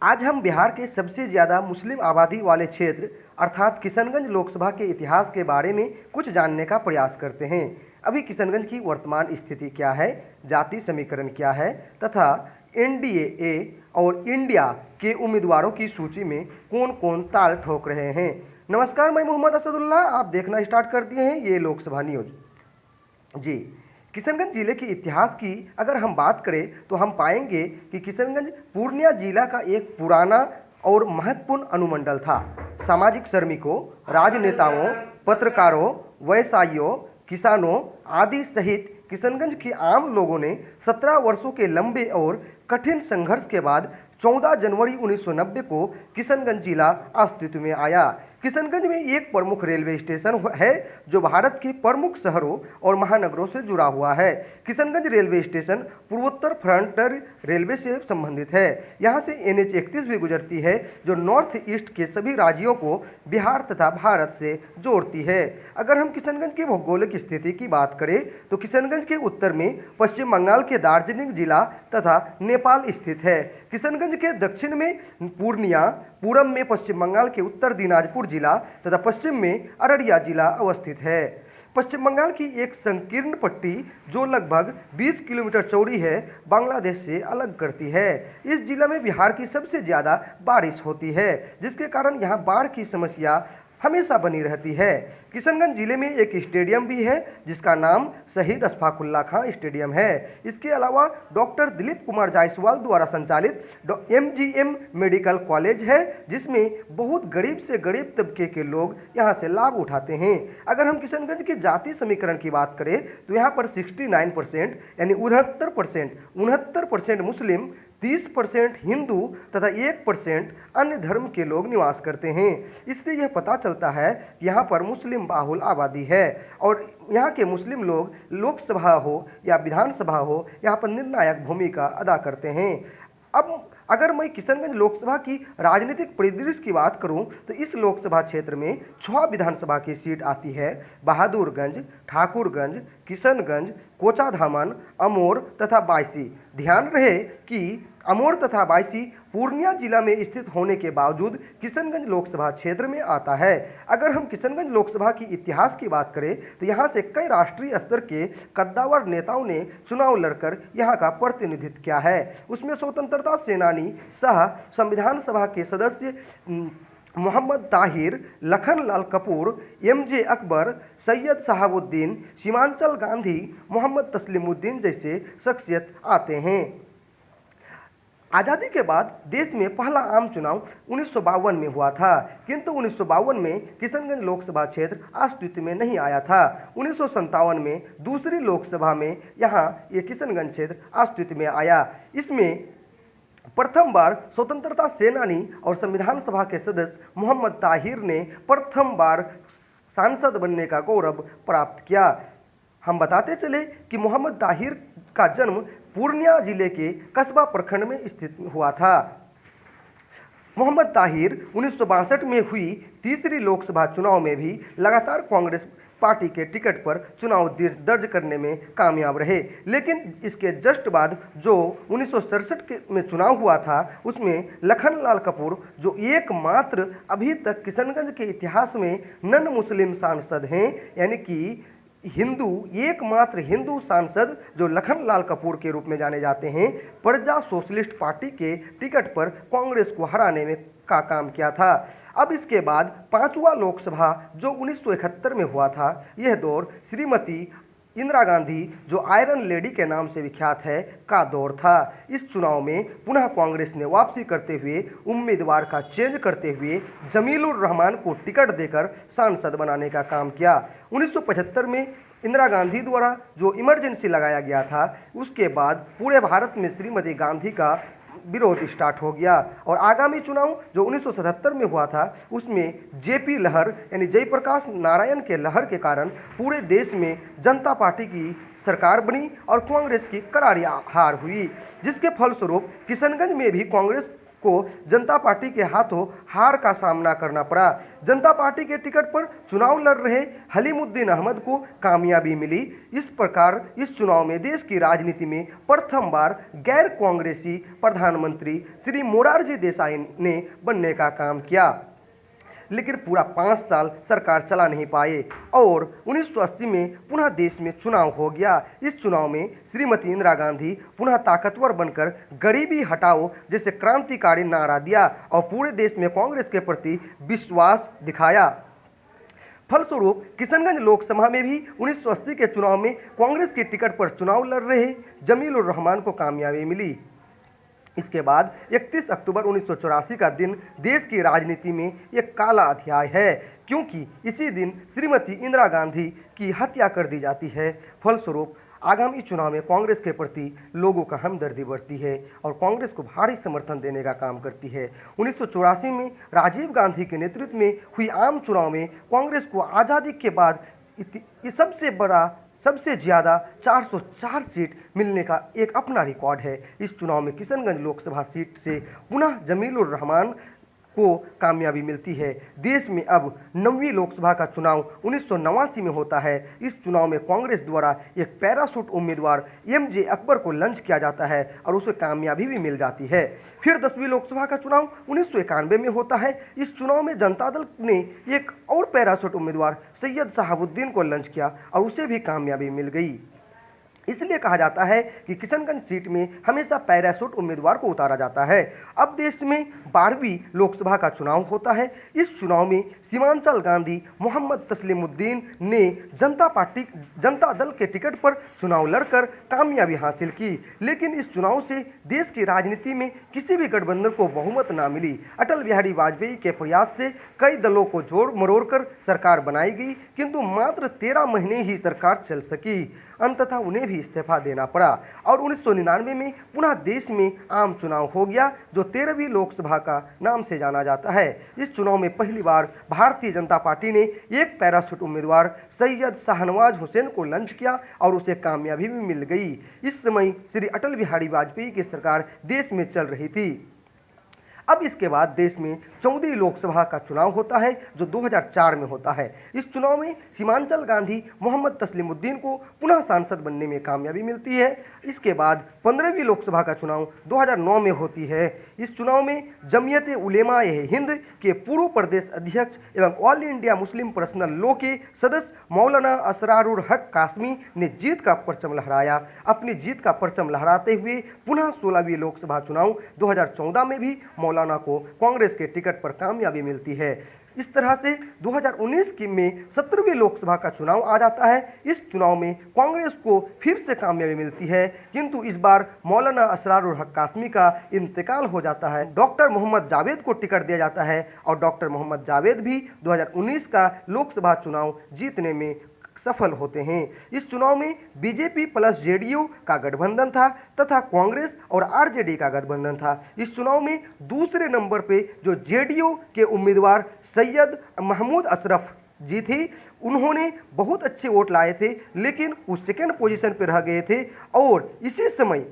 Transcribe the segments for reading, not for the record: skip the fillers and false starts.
आज हम बिहार के सबसे ज़्यादा मुस्लिम आबादी वाले क्षेत्र अर्थात किशनगंज लोकसभा के इतिहास के बारे में कुछ जानने का प्रयास करते हैं। अभी किशनगंज की वर्तमान स्थिति क्या है, जाति समीकरण क्या है तथा एनडीए और इंडिया के उम्मीदवारों की सूची में कौन कौन ताल ठोक रहे हैं। नमस्कार, मैं मोहम्मद असदुल्ला, आप देखना स्टार्ट कर दिए हैं ये लोकसभा न्यूज़। जी, किशनगंज जिले के इतिहास की अगर हम बात करें तो हम पाएंगे कि किशनगंज पूर्णिया जिला का एक पुराना और महत्वपूर्ण अनुमंडल था। सामाजिक श्रमिकों, राजनेताओं, पत्रकारों, व्यवसायियों, किसानों आदि सहित किशनगंज के आम लोगों ने 17 वर्षों के लंबे और कठिन संघर्ष के बाद 14 जनवरी 1990 को किशनगंज जिला अस्तित्व में आया। किशनगंज में एक प्रमुख रेलवे स्टेशन है जो भारत के प्रमुख शहरों और महानगरों से जुड़ा हुआ है। किशनगंज रेलवे स्टेशन पूर्वोत्तर फ्रंटियर रेलवे से संबंधित है। यहाँ से NH 31 भी गुजरती है जो नॉर्थ ईस्ट के सभी राज्यों को बिहार तथा भारत से जोड़ती है। अगर हम किशनगंज की भौगोलिक स्थिति की बात करें तो किशनगंज के उत्तर में पश्चिम बंगाल के दार्जिलिंग जिला तथा नेपाल स्थित है। किशनगंज के दक्षिण में पूर्णिया, पूरब में पश्चिम बंगाल के उत्तर दिनाजपुर जिला तथा पश्चिम में अररिया जिला अवस्थित है। पश्चिम बंगाल की एक संकीर्ण पट्टी जो लगभग 20 किलोमीटर चौड़ी है, बांग्लादेश से अलग करती है। इस जिला में बिहार की सबसे ज़्यादा बारिश होती है, जिसके कारण यहाँ बाढ़ की समस्या हमेशा बनी रहती है। किशनगंज जिले में एक स्टेडियम भी है जिसका नाम शहीद अशफाकुल्ला खां स्टेडियम है। इसके अलावा डॉक्टर दिलीप कुमार जायसवाल द्वारा संचालित MGM मेडिकल कॉलेज है जिसमें बहुत गरीब से गरीब तबके के लोग यहाँ से लाभ उठाते हैं। अगर हम किशनगंज के जाति समीकरण की बात करें तो यहाँ पर 69% यानी 69% मुस्लिम, 30% हिंदू तथा 1% अन्य धर्म के लोग निवास करते हैं। इससे यह पता चलता है कि यहाँ पर मुस्लिम बाहुल आबादी है और यहाँ के मुस्लिम लोग लोकसभा हो या विधानसभा हो यहाँ पर निर्णायक भूमिका अदा करते हैं। अब अगर मैं किशनगंज लोकसभा की राजनीतिक परिदृश्य की बात करूं तो इस लोकसभा क्षेत्र में 6 विधानसभा की सीट आती है। बहादुरगंज, ठाकुरगंज, किशनगंज, कोचाधामन, अमोर तथा बायसी। ध्यान रहे कि अमोर तथा बायसी पूर्णिया जिला में स्थित होने के बावजूद किशनगंज लोकसभा क्षेत्र में आता है। अगर हम किशनगंज लोकसभा की इतिहास की बात करें तो यहाँ से कई राष्ट्रीय स्तर के कद्दावर नेताओं ने चुनाव लड़कर यहाँ का प्रतिनिधित्व किया है। उसमें स्वतंत्रता सेनानी सह संविधान सभा के सदस्य मोहम्मद ताहिर, लखनलाल कपूर, MJ अकबर, सैयद शहाबुद्दीन, सीमांचल गांधी, मोहम्मद तस्लीमुद्दीन जैसे शख्सियत आते हैं। आज़ादी के बाद देश में पहला आम चुनाव 1952 में हुआ था, किंतु 1952 में किशनगंज लोकसभा क्षेत्र अस्तित्व में नहीं आया था। 1957 में दूसरी लोकसभा में यहाँ ये किशनगंज क्षेत्र अस्तित्व में आया। इसमें प्रथम बार स्वतंत्रता सेनानी और संविधान सभा के सदस्य मोहम्मद ताहिर ने प्रथम बार सांसद बनने का गौरव प्राप्त किया। हम बताते चले कि मोहम्मद ताहिर का जन्म पूर्णिया जिले के कस्बा प्रखंड में स्थित हुआ था। मोहम्मद ताहिर 1962 में हुई तीसरी लोकसभा चुनाव में भी लगातार कांग्रेस पार्टी के टिकट पर चुनाव दर्ज करने में कामयाब रहे, लेकिन इसके जस्ट बाद जो 1967 में चुनाव हुआ था उसमें लखनलाल कपूर जो एकमात्र अभी तक किशनगंज के इतिहास में नन मुस्लिम सांसद हैं, यानी कि एकमात्र हिंदू सांसद जो लखनलाल कपूर के रूप में जाने जाते हैं, प्रजा सोशलिस्ट पार्टी के टिकट पर कांग्रेस को हराने में का काम किया था। अब इसके बाद 5वां लोकसभा जो 1971 में हुआ था, यह दौर श्रीमती इंदिरा गांधी जो आयरन लेडी के नाम से विख्यात है का दौर था। इस चुनाव में पुनः कांग्रेस ने वापसी करते हुए उम्मीदवार का चेंज करते हुए जमीलुर रहमान को टिकट देकर सांसद बनाने का काम किया। 1975 में इंदिरा गांधी द्वारा जो इमरजेंसी लगाया गया था, उसके बाद पूरे भारत में श्रीमती गांधी का विरोध स्टार्ट हो गया और आगामी चुनाव जो 1977 में हुआ था उसमें JP लहर यानी जयप्रकाश नारायण के लहर के कारण पूरे देश में जनता पार्टी की सरकार बनी और कांग्रेस की करारी हार हुई, जिसके फलस्वरूप किशनगंज में भी कांग्रेस को जनता पार्टी के हाथों हार का सामना करना पड़ा। जनता पार्टी के टिकट पर चुनाव लड़ रहे हलीमुद्दीन अहमद को कामयाबी मिली। इस प्रकार इस चुनाव में देश की राजनीति में प्रथम बार गैर कांग्रेसी प्रधानमंत्री श्री मोरारजी देसाई ने बनने का काम किया, लेकिन पूरा 5 साल सरकार चला नहीं पाए और 1980 में पुनः देश में चुनाव हो गया। इस चुनाव में श्रीमती इंदिरा गांधी पुनः ताकतवर बनकर गरीबी हटाओ जैसे क्रांतिकारी नारा दिया और पूरे देश में कांग्रेस के प्रति विश्वास दिखाया। फलस्वरूप किशनगंज लोकसभा में भी 1980 के चुनाव में कांग्रेस के टिकट पर चुनाव लड़ रहे जमील उर रहमान को कामयाबी मिली। इसके बाद 31 अक्टूबर 1984 का दिन देश की राजनीति में एक काला अध्याय है, क्योंकि इसी दिन श्रीमती इंदिरा गांधी की हत्या कर दी जाती है। फलस्वरूप आगामी चुनाव में कांग्रेस के प्रति लोगों का हमदर्दी बढ़ती है और कांग्रेस को भारी समर्थन देने का काम करती है। 1984 में राजीव गांधी के नेतृत्व में हुई आम चुनाव में कांग्रेस को आज़ादी के बाद सबसे ज़्यादा 404 सीट मिलने का एक अपना रिकॉर्ड है। इस चुनाव में किशनगंज लोकसभा सीट से पुनः जमील उर रहमान को कामयाबी मिलती है। देश में अब 9वीं लोकसभा का चुनाव 1989 में होता है। इस चुनाव में कांग्रेस द्वारा एक पैराशूट उम्मीदवार एमजे अकबर को लॉन्च किया जाता है और उसे कामयाबी भी मिल जाती है। फिर 10वीं लोकसभा का चुनाव 1991 में होता है। इस चुनाव में जनता दल ने एक और पैराशूट उम्मीदवार सैयद शहाबुद्दीन को लॉन्च किया और उसे भी कामयाबी मिल गई। इसलिए कहा जाता है कि किशनगंज सीट में हमेशा पैराशूट उम्मीदवार को उतारा जाता है। अब देश में 12वीं लोकसभा का चुनाव होता है। इस चुनाव में सीमांचल गांधी मोहम्मद तस्लीमुद्दीन ने जनता दल के टिकट पर चुनाव लड़कर कामयाबी हासिल की, लेकिन इस चुनाव से देश की राजनीति में किसी भी गठबंधन को बहुमत ना मिली। अटल बिहारी वाजपेयी के प्रयास से कई दलों को जोड़ मरोड़ कर सरकार बनाई गई, किंतु मात्र 13 महीने ही सरकार चल सकी। अंततः उन्हें भी इस्तीफा देना पड़ा और 1999 में पुनः देश में आम चुनाव हो गया, जो 13वीं लोकसभा का नाम से जाना जाता है। इस चुनाव में पहली बार भारतीय जनता पार्टी ने एक पैराशूट उम्मीदवार सैयद शाहनवाज हुसैन को लॉन्च किया और उसे कामयाबी भी मिल गई। इस समय श्री अटल बिहारी वाजपेयी की सरकार देश में चल रही थी। अब इसके बाद देश में 14वीं लोकसभा का चुनाव होता है, जो 2004 में होता है। इस चुनाव में सीमांचल गांधी मोहम्मद तस्लीमुद्दीन को पुनः सांसद बनने में कामयाबी मिलती है। इसके बाद 15वीं लोकसभा का चुनाव 2009 में होती है। इस चुनाव में जमीयत उलेमा हिंद के पूर्व प्रदेश अध्यक्ष एवं all India Muslim personal law के सदस्य मौलाना असरारुल हक कासमी ने जीत का परचम लहराया। अपनी जीत का परचम लहराते हुए पुनः 16वीं लोकसभा चुनाव 2014 में भी मौलाना को कांग्रेस के टिकट पर कामयाबी मिलती है। इस तरह से 2019 में 17वीं लोकसभा का चुनाव आ जाता है। इस चुनाव में कांग्रेस को फिर से कामयाबी मिलती है, किंतु इस बार मौलाना असरारुल हक कासमी का इंतकाल हो जाता है। डॉक्टर मोहम्मद जावेद को टिकट दिया जाता है और डॉक्टर मोहम्मद जावेद भी 2019 का लोकसभा चुनाव जीतने में सफल होते हैं। इस चुनाव में बीजेपी प्लस जेडीयू का गठबंधन था तथा कांग्रेस और आरजेडी का गठबंधन था। इस चुनाव में दूसरे नंबर पे जो जेडीयू के उम्मीदवार सैयद महमूद अशरफ जी थे, उन्होंने बहुत अच्छे वोट लाए थे, लेकिन वो सेकेंड पोजीशन पर रह गए थे। और इसी समय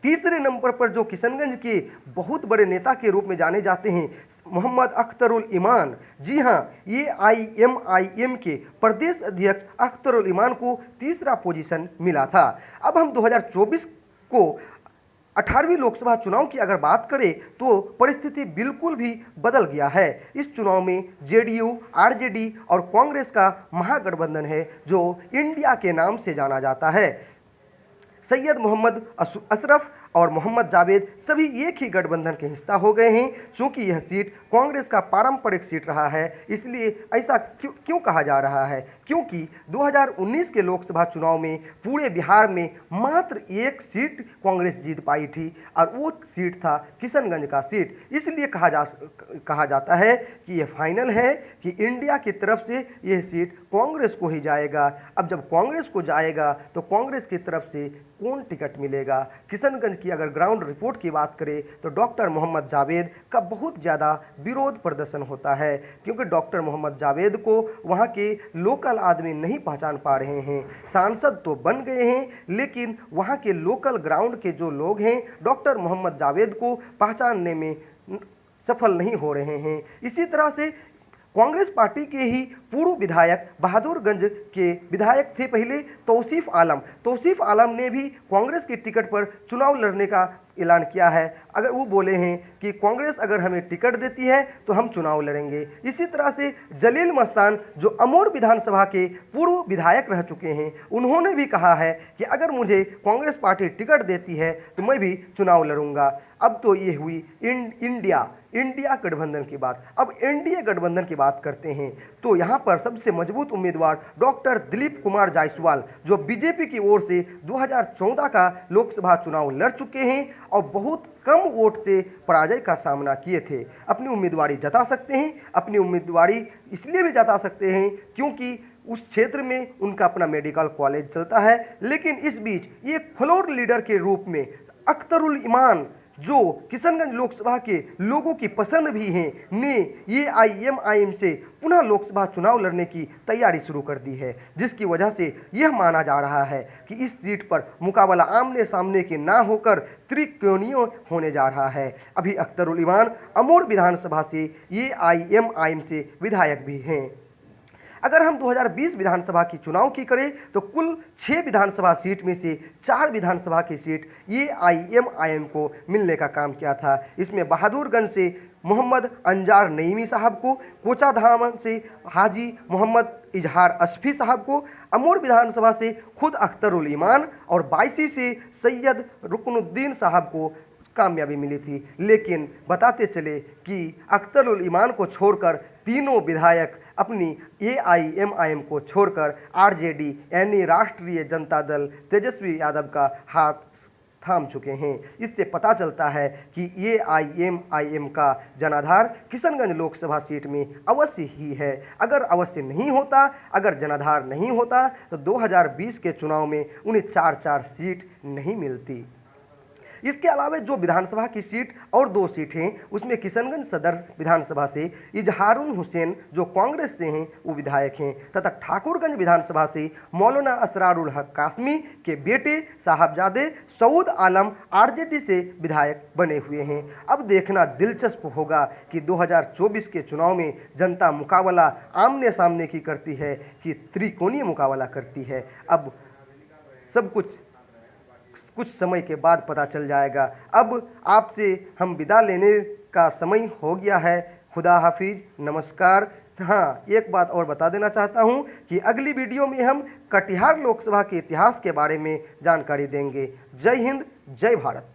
तीसरे नंबर पर जो किशनगंज के बहुत बड़े नेता के रूप में जाने जाते हैं मोहम्मद अख्तरुल ईमान, जी हाँ, ये AIMIM के प्रदेश अध्यक्ष अख्तरुल ईमान को तीसरा पोजीशन मिला था। अब हम 2024 को 18वीं लोकसभा चुनाव की अगर बात करें तो परिस्थिति बिल्कुल भी बदल गया है। इस चुनाव में जेडीयू, आरजेडी और कांग्रेस का महागठबंधन है, जो इंडिया के नाम से जाना जाता है। सैयद मोहम्मद अशरफ और मोहम्मद जावेद सभी एक ही गठबंधन के हिस्सा हो गए हैं। चूंकि यह सीट कांग्रेस का पारंपरिक सीट रहा है, इसलिए ऐसा क्यों कहा जा रहा है, क्योंकि 2019 के लोकसभा चुनाव में पूरे बिहार में मात्र एक सीट कांग्रेस जीत पाई थी और वो सीट था किशनगंज का सीट। इसलिए कहा जाता है कि यह फाइनल है कि इंडिया की तरफ से यह सीट कांग्रेस को ही जाएगा। अब जब कांग्रेस को जाएगा तो कांग्रेस की तरफ से कौन टिकट मिलेगा, किशनगंज की अगर ग्राउंड रिपोर्ट की बात करें तो डॉक्टर मोहम्मद जावेद का बहुत ज़्यादा विरोध प्रदर्शन होता है, क्योंकि डॉक्टर मोहम्मद जावेद को वहाँ के लोकल आदमी नहीं पहचान पा रहे हैं। सांसद तो बन गए हैं, लेकिन वहाँ के लोकल ग्राउंड के जो लोग हैं डॉक्टर मोहम्मद जावेद को पहचानने में सफल नहीं हो रहे हैं। इसी तरह से कांग्रेस पार्टी के ही पूर्व विधायक बहादुरगंज के विधायक थे पहले तौसीफ आलम ने भी कांग्रेस के टिकट पर चुनाव लड़ने का ऐलान किया है। अगर वो बोले हैं कि कांग्रेस अगर हमें टिकट देती है तो हम चुनाव लड़ेंगे। इसी तरह से जलील मस्तान जो अमोर विधानसभा के पूर्व विधायक रह चुके हैं, उन्होंने भी कहा है कि अगर मुझे कांग्रेस पार्टी टिकट देती है तो मैं भी चुनाव लड़ूंगा। अब तो ये हुई इंडिया गठबंधन की बात। अब एनडीए गठबंधन की बात करते हैं तो यहाँ पर सबसे मजबूत उम्मीदवार डॉक्टर दिलीप कुमार जायसवाल, जो बीजेपी की ओर से 2014 का लोकसभा चुनाव लड़ चुके हैं और बहुत कम वोट से पराजय का सामना किए थे, अपनी उम्मीदवारी जता सकते हैं। अपनी उम्मीदवारी इसलिए भी जता सकते हैं क्योंकि उस क्षेत्र में उनका अपना मेडिकल कॉलेज चलता है। लेकिन इस बीच ये फ्लोर लीडर के रूप में अख्तरुल ईमान, जो किशनगंज लोकसभा के लोगों की पसंद भी हैं, ने AIMIM से पुनः लोकसभा चुनाव लड़ने की तैयारी शुरू कर दी है, जिसकी वजह से यह माना जा रहा है कि इस सीट पर मुकाबला आमने सामने के ना होकर त्रिकोणीय होने जा रहा है। अभी अख्तरुल ईमान अमोर विधानसभा से AIMIM से विधायक भी हैं। अगर हम 2020 विधानसभा की चुनाव की करें तो कुल 6 विधानसभा सीट में से 4 विधानसभा की सीट AIMIM को मिलने का काम किया था। इसमें बहादुरगंज से मोहम्मद अंजार नईमी साहब को, कोचाधाम से हाजी मोहम्मद इजहार असफी साहब को, अमोर विधानसभा से खुद अख्तरुल ईमान और बायसी से सैयद रुकनुद्दीन साहब को कामयाबी मिली थी। लेकिन बताते चले कि अख्तरुल ईमान को छोड़कर तीनों विधायक अपनी AIMIM को छोड़कर RJD यानी राष्ट्रीय जनता दल तेजस्वी यादव का हाथ थाम चुके हैं। इससे पता चलता है कि AIMIM का जनाधार किशनगंज लोकसभा सीट में अवश्य ही है। अगर अवश्य नहीं होता, अगर जनाधार नहीं होता तो 2020 के चुनाव में उन्हें 4-4 सीट नहीं मिलती। इसके अलावा जो विधानसभा की सीट और 2 सीट हैं, उसमें किशनगंज सदर विधानसभा से इजहारुल हुसैन जो कांग्रेस से हैं वो विधायक हैं, तथा ठाकुरगंज विधानसभा से मौलाना असरारुल हक कासमी के बेटे साहबजादे सऊद आलम RJD से विधायक बने हुए हैं। अब देखना दिलचस्प होगा कि 2024 के चुनाव में जनता मुकाबला आमने सामने की करती है कि त्रिकोणीय मुकाबला करती है। अब सब कुछ समय के बाद पता चल जाएगा। अब आपसे हम विदा लेने का समय हो गया है। खुदा हाफिज, नमस्कार। हाँ, एक बात और बता देना चाहता हूँ कि अगली वीडियो में हम कटिहार लोकसभा के इतिहास के बारे में जानकारी देंगे। जय हिंद, जय भारत।